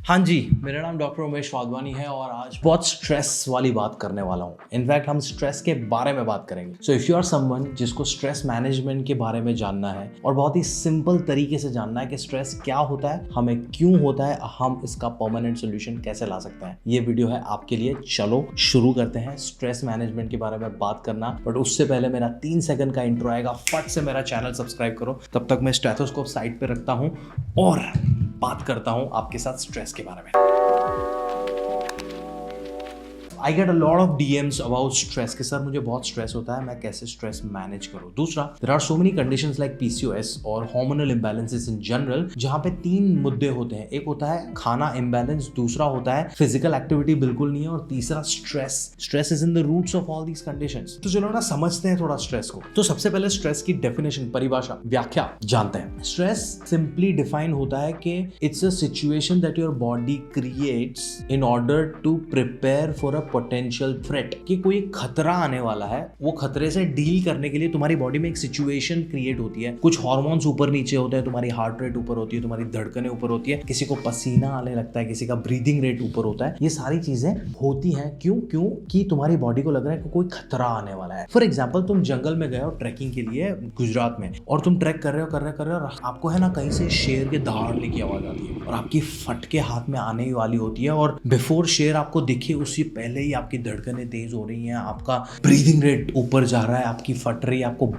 हाँ जी, मेरा नाम डॉक्टर उमेश वाधवानी है और आज बहुत स्ट्रेस वाली बात करने वाला हूँ। इनफैक्ट हम स्ट्रेस के बारे में बात करेंगे। So if you are someone जिसको स्ट्रेस मैनेजमेंट के बारे में जानना है और बहुत ही सिंपल तरीके से जानना है कि स्ट्रेस क्या होता है, हमें क्यों होता है, हम इसका परमानेंट सोल्यूशन कैसे ला सकते हैं, ये वीडियो है आपके लिए। चलो शुरू करते हैं स्ट्रेस मैनेजमेंट के बारे में बात करना। बट उससे पहले मेरा 3 सेकंड का इंट्रो आएगा, फट से मेरा चैनल सब्सक्राइब करो। तब तक मैं स्टेथोस्कोप साइड पे रखता हूँ और बात करता हूँ आपके साथ स्ट्रेस के बारे में। I get a lot of DMs about stress कि सर मुझे बहुत स्ट्रेस होता है, मैं कैसे स्ट्रेस मैनेज करूँ। दूसरा, there are so many conditions like PCOS और hormonal imbalances in general जहाँ पे 3 मुद्दे होते हैं। एक होता है खाना इम्बैलेंस, दूसरा होता है फिजिकल एक्टिविटी बिल्कुल नहीं है और तीसरा stress is in the roots of all these conditions. तो चलो ना समझते हैं थोड़ा स्ट्रेस को। तो सबसे पहले स्ट्रेस की डेफिनेशन, परिभाषा, व्याख्या जानते हैं। स्ट्रेस सिंपली डिफाइन होता है कि it's a situation that your body creates in order to prepare for a potential threat, कि कोई खतरा आने वाला है, वो खतरे से डील करने के लिए तुम्हारी बॉडी में एक सिचुएशन क्रिएट होती है। कुछ हार्मोन्स ऊपर नीचे होते हैं, तुम्हारी हार्ट रेट ऊपर होती है, तुम्हारी धड़कनें ऊपर होती है, किसी को पसीना आने लगता है, किसी का ब्रीदिंग रेट ऊपर होता है। ये सारी चीजें होती हैं क्यों कि तुम्हारी बॉडी को लग रहा है कि कोई खतरा आने वाला है। फॉर एग्जाम्पल, तुम जंगल में गए हो ट्रैकिंग के लिए गुजरात में, और तुम ट्रैक कर रहे हो और आपको है ना कहीं से शेर के दहाड़ने की आवाज आती है और आपकी फटके हाथ में आने ही वाली होती है और बिफोर शेर आपको दिखे उससे पहले ही आपकी धड़कनें तेज हो रही हैं, आपका ब्रीदिंग रेट ऊपर जा रहा है, आपकी फट रही है, आपको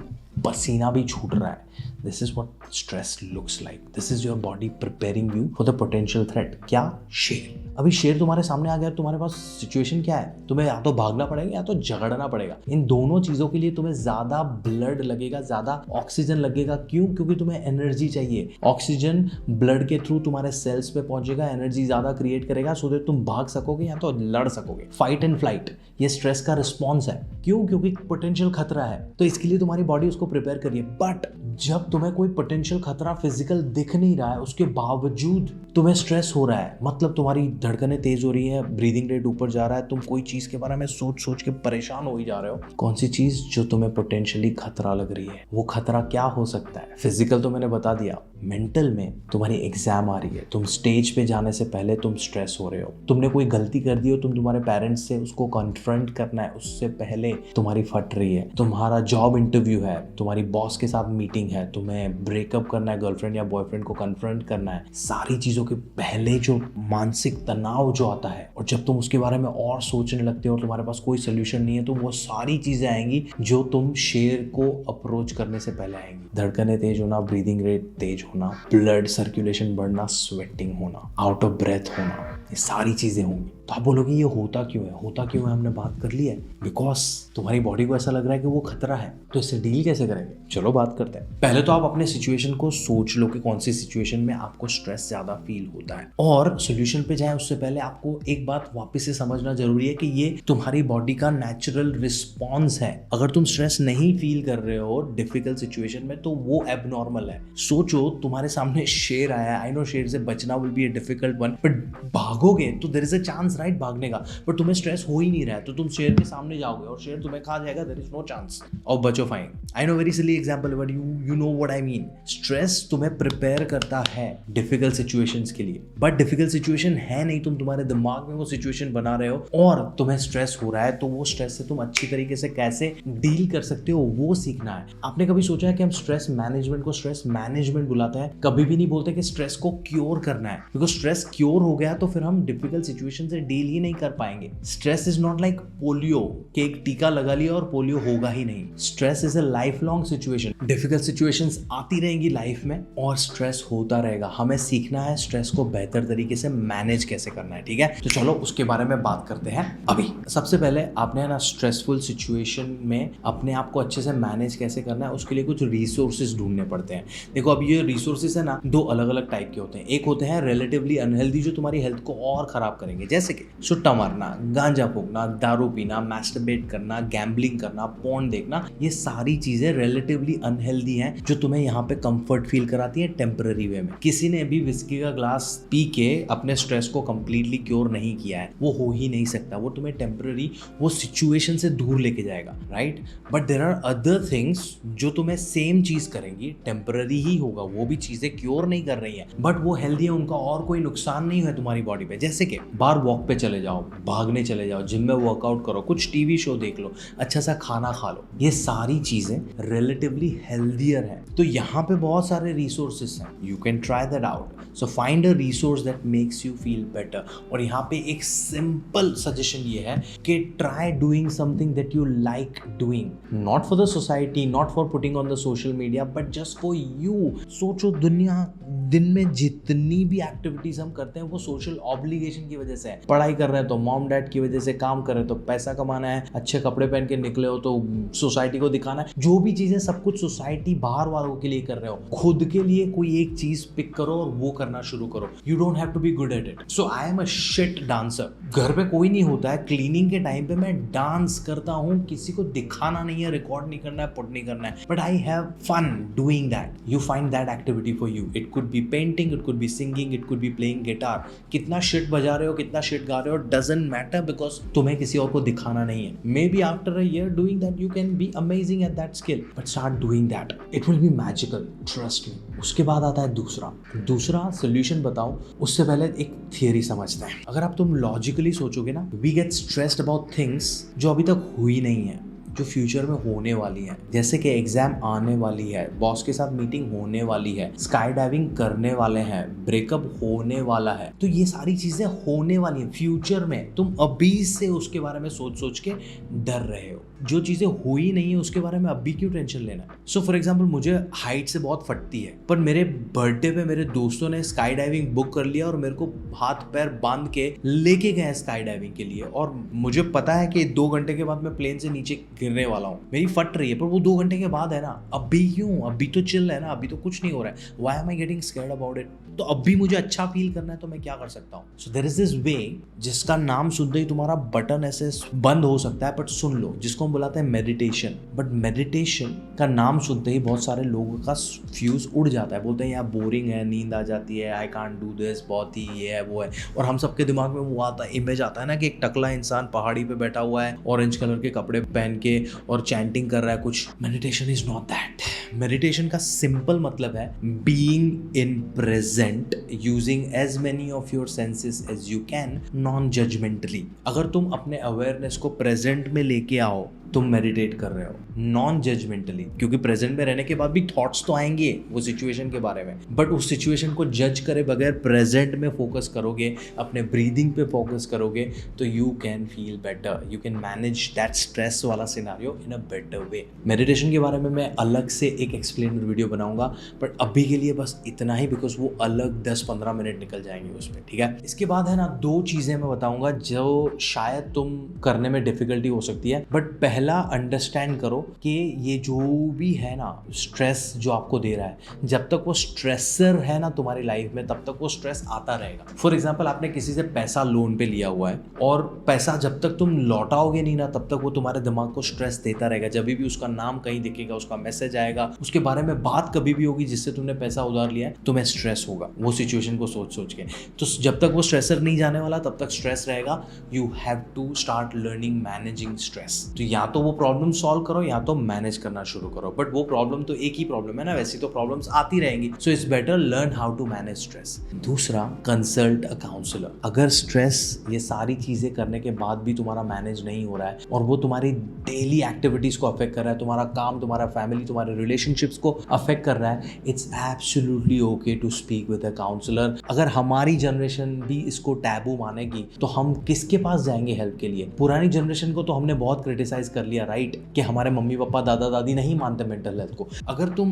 पसीना भी छूट रहा है। This is what stress looks like. This is your body preparing you for the potential threat. क्या? शेर। अभी शेर तुम्हारे सामने आ गया, तुम्हारे पास सिचुएशन क्या है? तुम्हें या तो भागना पड़ेगा या तो झगड़ना पड़ेगा। इन दोनों चीजों के लिए तुम्हें ज्यादा ब्लड लगेगा, ज्यादा ऑक्सीजन लगेगा। क्यों? क्योंकि तुम्हें एनर्जी चाहिए। ऑक्सीजन ब्लड के थ्रू तुम्हारे सेल्स पे पहुंचेगा, एनर्जी ज्यादा क्रिएट करेगा सो दैट तुम भाग सकोगे या तो लड़ सकोगे। फाइट एंड फ्लाइट, ये स्ट्रेस का रिस्पॉन्स है। क्यों? क्योंकि पोटेंशियल खतरा है, तो इसके लिए तुम्हारी बॉडी उसको प्रिपेयर करिए। बट जब तुम्हें कोई पोटेंशियल खतरा फिजिकल दिख नहीं रहा है, उसके बावजूद तुम्हें स्ट्रेस हो रहा है, मतलब तुम्हारी धड़कनें तेज हो रही है, ब्रीदिंग रेट ऊपर जा रहा है, तुम कोई चीज के बारे में सोच के परेशान हो ही जा रहे हो। कौन सी चीज जो तुम्हें पोटेंशियली खतरा लग रही है? वो खतरा क्या हो सकता है? फिजिकल तो मैंने बता दिया, मेंटल में तुम्हारी एग्जाम आ रही है, तुम स्टेज पे जाने से पहले तुम स्ट्रेस हो रहे हो, तुमने कोई गलती कर दी हो, तुम्हारे पेरेंट्स से उसको कॉन्फ्रंट करना है, उससे पहले तुम्हारी फट रही है, तुम्हारा जॉब इंटरव्यू है, तुम्हारी बॉस के साथ मीटिंग है, तुम्हें ब्रेकअप करना है, गर्लफ्रेंड या बॉयफ्रेंड को कन्फ्रंट करना है। सारी चीजों के पहले जो मानसिक तनाव जो आता है, और जब तुम उसके बारे में और सोचने लगते हो और तुम्हारे पास कोई सोल्यूशन नहीं है, तो वो सारी चीजें आएंगी जो तुम शेर को अप्रोच करने से पहले आएंगी। धड़कनें तेज होना, ब्रीदिंग रेट तेज होना, ब्लड सर्कुलेशन बढ़ना, स्वेटिंग होना, आउट ऑफ ब्रेथ होना, ये सारी चीजें होंगी। तो आप बोलोगे ये होता क्यों है? हमने बात कर ली है, बिकॉज तुम्हारी बॉडी को ऐसा लग रहा है कि वो खतरा है। तो इससे डील कैसे करेंगे? चलो बात करते हैं। पहले तो आप अपने सिचुएशन को सोच लो कि कौन सी सिचुएशन में आपको स्ट्रेस ज्यादा फील होता है, और सोल्यूशन पे जाएं उससे पहले आपको एक बात वापस से समझना जरूरी है कि ये तुम्हारी बॉडी का नेचुरल रिस्पॉन्स है। अगर तुम स्ट्रेस नहीं फील कर रहे हो डिफिकल्ट सिचुएशन में, तो वो एबनॉर्मल है। सोचो तुम्हारे सामने शेर आया, आई नो शेर से बचना will be a difficult one, but भागोगे तो there is a chance right भागने का, पर तुम्हें स्ट्रेस हो ही नहीं रहा है, तो तुम शेर के सामने जाओगे और शेर तुम्हें खा जाएगा, there is no chance of बचो fine. I know very silly example, but you know what I mean. Stress तुम्हें प्रिपेयर करता है डिफिकल्ट सिचुएशंस के लिए, बट डिफिकल्ट सिचुएशन है नहीं, तुम तुम्हारे दिमाग में वो सिचुएशन बना रहे हो और तुम्हें स्ट्रेस हो रहा है, तो वो स्ट्रेस से तुम अच्छी तरीके से कैसे डील कर सकते हो वो सीखना है। आपने कभी सोचा है कि हम स्ट्रेस मैनेजमेंट को स्ट्रेस मैनेजमेंट बुलाते हैं, कभी भी नहीं बोलते कि स्ट्रेस को क्योर करना है, बिकॉज स्ट्रेस क्योर हो गया तो फिर हम डिफिकल्ट सिचुएशन से डील ही नहीं कर पाएंगे। Stress is not like polio कि एक टीका लगा लिया और पोलियो होगा ही नहीं। Stress is a life long situation. Difficult situations आती रहेंगी लाइफ में और स्ट्रेस होता रहेगा। हमें सीखना है स्ट्रेस को बेहतर तरीके से मैनेज कैसे करना है, ठीक है? तो चलो उसके बारे में बात करते हैं। अभी सबसे पहले आपने ना स्ट्रेसफुल सिचुएशन में अपने आप को अच्छे से मैनेज कैसे करना है, उसके लिए कुछ रिसोर्सेज ढूंढने पड़ते हैं। देखो, अब ये रिसोर्सेज है ना, 2 अलग अलग टाइप के होते हैं। एक होते हैं रिलेटिवली अनहेल्दी, जो तुम्हारी हेल्थ को और खराब करेंगे, जैसे कि सुट्टा मारना, गांजा फूकना, दारू पीना, मैस्टरबेट करना, गैम्बलिंग करना, पॉर्न देखना, ये सारी चीजें रिलेटिवली अनहेल्दी हैं जो तुम्हें यहाँ पे कंफर्ट फील कराती है टेम्पररी वे में। किसी ने भी विस्की का ग्लास पी के अपने स्ट्रेस को कंप्लीटली क्योर नहीं किया है, वो हो ही नहीं सकता। वो तुम्हें टेम्पररी वो सिचुएशन से दूर लेके जाएगा, right? But there are other things जो तुम्हें सेम चीज करेंगी, टेम्पररी ही होगा, वो भी चीजें क्योर नहीं कर रही है बट वो हेल्दी है, उनका और कोई नुकसान नहीं है तुम्हारी बॉडी पे। जैसे कि बाहर वॉक पे चले जाओ, भागने चले जाओ, जिम में वर्कआउट करो, कुछ टीवी शो देख लो, अच्छा सा खाना खा लो, ये सारी चीजें रिलेटिवली हेल्दियर है। तो यहाँ पे बहुत सारे रिसोर्सेस हैं, you can try that out. So find a resource that makes you feel better. और यहाँ पे एक सिंपल सजेशन ये है कि try doing something that you like doing, not for the society, not for putting on the social media, but just for you. सोचो, दुनिया दिन में जितनी भी एक्टिविटीज हम करते हैं वो सोशल ऑब्लिगेशन की वजह से है। पढ़ाई कर रहे हैं तो मॉम डैड की वजह से, काम कर रहे हैं तो पैसा कमाना है, अच्छे कपड़े पहन के निकले हो तो सोसाइटी को दिखाना है, जो भी चीजें सब कुछ सोसाइटी बाहर वालों के लिए कर रहे हो। खुद के लिए कोई एक चीज पिक करो और वो करना शुरू करो। You don't have to be good at it. So I am a shit dancer. घर पे कोई नहीं होता है, क्लीनिंग के टाइम पे मैं डांस करता हूँ, किसी को दिखाना नहीं है, रिकॉर्ड नहीं करना है, पुट नहीं करना है, but I have fun doing that. You find that activity for you. It could be painting, it could be singing, it could be playing guitar. कितना शिट बजा रहे हो, कितना शिट गा रहे हो, डजंट मैटर, बिकॉज तुम्हें किसी और को दिखाना नहीं है। May be after a year doing that you can be amazing at that skill, but start doing that, it will be magical, trust me. उसके बाद आता है दूसरा सोल्यूशन बताऊं, उससे पहले एक थियरी समझते हैं। अगर आप तुम लॉजिकली सोचोगे ना, we get stressed about things जो अभी तक हुई नहीं है, जो फ्यूचर में होने वाली है। जैसे कि एग्जाम आने वाली है, बॉस के साथ मीटिंग होने वाली है, स्काई डाइविंग करने वाले हैं, ब्रेकअप होने वाला है। तो ये सारी चीजें होने वाली हैं फ्यूचर में। तुम अभी से उसके बारे में सोच के डर रहे हो। जो चीजें हुई नहीं है उसके बारे में अभी क्यों टेंशन लेना है? सो फॉर एग्जाम्पल, मुझे हाइट से बहुत फटती है, पर मेरे बर्थडे पे मेरे दोस्तों ने स्काई डाइविंग बुक कर लिया और मेरे को हाथ पैर बांध के लेके गए स्काई डाइविंग के लिए। और मुझे पता है कि 2 घंटे के बाद मैं प्लेन से नीचे गिरने वाला हूँ, मेरी फट रही है, पर वो 2 घंटे के बाद है ना। अभी क्यों? अभी तो चिल है ना, अभी तो कुछ नहीं हो रहा है। Why am I getting scared about it? तो अभी मुझे अच्छा फील करना है तो मैं क्या कर सकता हूँ? So there is this way जिसका नाम सुनते ही तुम्हारा बटन ऐसे बंद हो सकता है, बट सुन लो, जिसको हम बुलाते हैं मेडिटेशन। बट मेडिटेशन का नाम सुनते ही बहुत सारे लोगों का फ्यूज उड़ जाता है, बोलते हैं यार बोरिंग है, नींद आ जाती है, आई कांट डू दिस, बहुत ही ये है वो है। और हम सबके दिमाग में वो आता है, इमेज आता है ना कि एक टकला इंसान पहाड़ी पे बैठा हुआ है, ऑरेंज कलर के कपड़े पहन के और चैंटिंग कर रहा है कुछ। Meditation is not that. Meditation का सिंपल मतलब है being in present, using as many of your senses as you can, non judgmentally. अगर तुम अपने अवेयरनेस को प्रेजेंट में लेके आओ, तुम मेडिटेट कर रहे हो नॉन जजमेंटली। क्योंकि प्रेजेंट में रहने के बाद भी थॉट्स तो आएंगे वो सिचुएशन के बारे में, बट उस सिचुएशन को जज करे बगैर प्रेजेंट में फोकस करोगे, अपने ब्रीदिंग पे फोकस करोगे, तो you can feel better, you can manage that stress वाला scenario in a better way. Meditation के बारे में मैं अलग से एक एक्सप्लेनर वीडियो बनाऊंगा, बट अभी के लिए बस इतना ही, बिकॉज वो अलग 10-15 मिनट निकल जाएंगे उसमें, ठीक है। इसके बाद है ना 2 चीजें मैं बताऊंगा जो शायद तुम करने में डिफिकल्टी हो सकती है, बट पहला अंडरस्टैंड करो कि ये जो भी है ना स्ट्रेस जो आपको दे रहा है, जब तक वो स्ट्रेसर है ना तुम्हारी लाइफ में, तब तक वो स्ट्रेस आता रहेगा। फॉर एग्जांपल, आपने किसी से पैसा लोन पे लिया हुआ है और पैसा जब तक तुम लौटाओगे नहीं ना, तब तक वो तुम्हारे दिमाग को स्ट्रेस देता रहेगा। जब भी उसका नाम कहीं दिखेगा, उसका मैसेज आएगा, उसके बारे में बात कभी भी होगी जिससे तुमने पैसा उधार लिया है, तुम्हें स्ट्रेस होगा वो सिचुएशन को सोच के। तो जब तक वो स्ट्रेसर नहीं जाने वाला तब तक स्ट्रेस रहेगा। You have to start learning managing stress. तो या तो वो प्रॉब्लम सॉल्व करो या तो मैनेज करना शुरू करो, बट वो प्रॉब्लम तो एक ही प्रॉब्लम है ना, वैसी तो प्रॉब्लम्स आती रहेंगी। So it's better learn how to manage stress. दूसरा, कंसल्ट अ काउंसलर। अगर स्ट्रेस ये सारी चीजें करने के बाद भी तुम्हारा मैनेज नहीं हो रहा है और वो तुम्हारी डेली एक्टिविटीज को अफेक्ट कर रहा है, तुम्हारा काम, तुम्हारा फैमिली, तुम्हारे रिलेशनशिप्स को अफेक्ट कर रहा है, it's absolutely okay to speak with a counsellor. अगर हमारी जनरेशन भी इसको टैबू मानेगी तो हम किसके पास जाएंगे हेल्प के लिए? पुरानी जनरेशन को तो हमने बहुत क्रिटिसाइज कर लिया, राइट, कि हमारे मम्मी पापा दादा दादी नहीं मानते मेंटल हेल्थ को। अगर तुम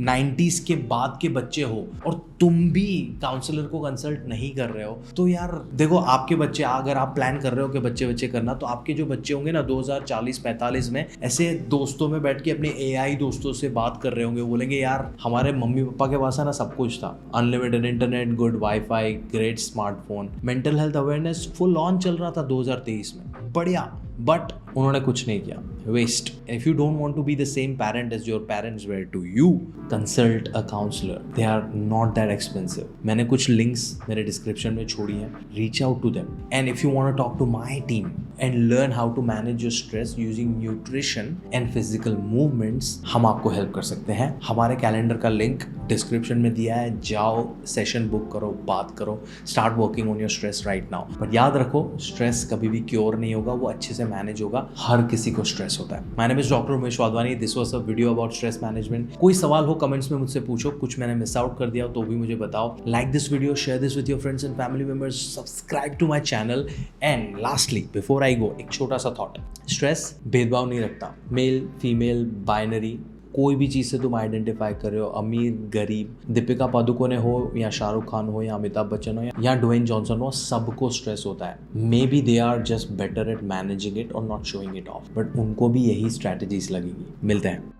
90s के बाद के बच्चे हो और तुम भी काउंसलर को कंसल्ट नहीं कर रहे हो, तो यार देखो, आपके बच्चे, अगर आप प्लान कर रहे हो कि बच्चे करना, तो आपके जो बच्चे होंगे ना 2040-45 में, ऐसे दोस्तों में बैठ के अपने AI दोस्तों से बात बात कर रहे होंगे, बोलेंगे यार हमारे मम्मी पापा के पास है ना सब कुछ था, unlimited internet, good wifi, great smartphone, mental health awareness full on चल रहा था 2023 में, बढ़िया, बट उन्होंने कुछ नहीं किया, waste. If you don't want to be the same parent as your parents were to you, consult a counsellor, they are not that expensive. मैंने कुछ लिंक्स मेरे डिस्क्रिप्शन में छोड़ी हैं, reach out to them. And if you want to talk to my team and learn how to manage your stress using nutrition and physical movements, हम आपको help कर सकते हैं. हमारे कैलेंडर का लिंक डिस्क्रिप्शन में दिया है, जाओ सेशन बुक करो, बात करो, start working on your stress right now. But याद रखो, स्ट्रेस कभी भी क्योर नहीं होगा, वो अच्छे से मैनेज होगा. हर किसी को स्ट्रेस होता है. My name is doctor Umesh Wadhwani. This was a video about stress management. कोई सवाल हो कमेंट्स में मुझसे पूछो, कुछ मैंने मिस आउट कर दिया तो भी मुझे बताओ. Like this video, share this with your friends and family members, subscribe to my channel. And lastly before I go, एक छोटा सा थॉट. स्ट्रेस भेदभाव नहीं रखता, मेल फीमेल बाइनरी, कोई भी चीज़ से तुम आइडेंटिफाई कर रहे हो, अमीर गरीब, दीपिका पादुकोणे हो या शाहरुख खान हो या अमिताभ बच्चन हो या ड्वेन जॉनसन हो, सबको स्ट्रेस होता है. Maybe they are just better at managing it और not showing it off, but उनको भी यही स्ट्रैटेजीज लगेगी. मिलते हैं.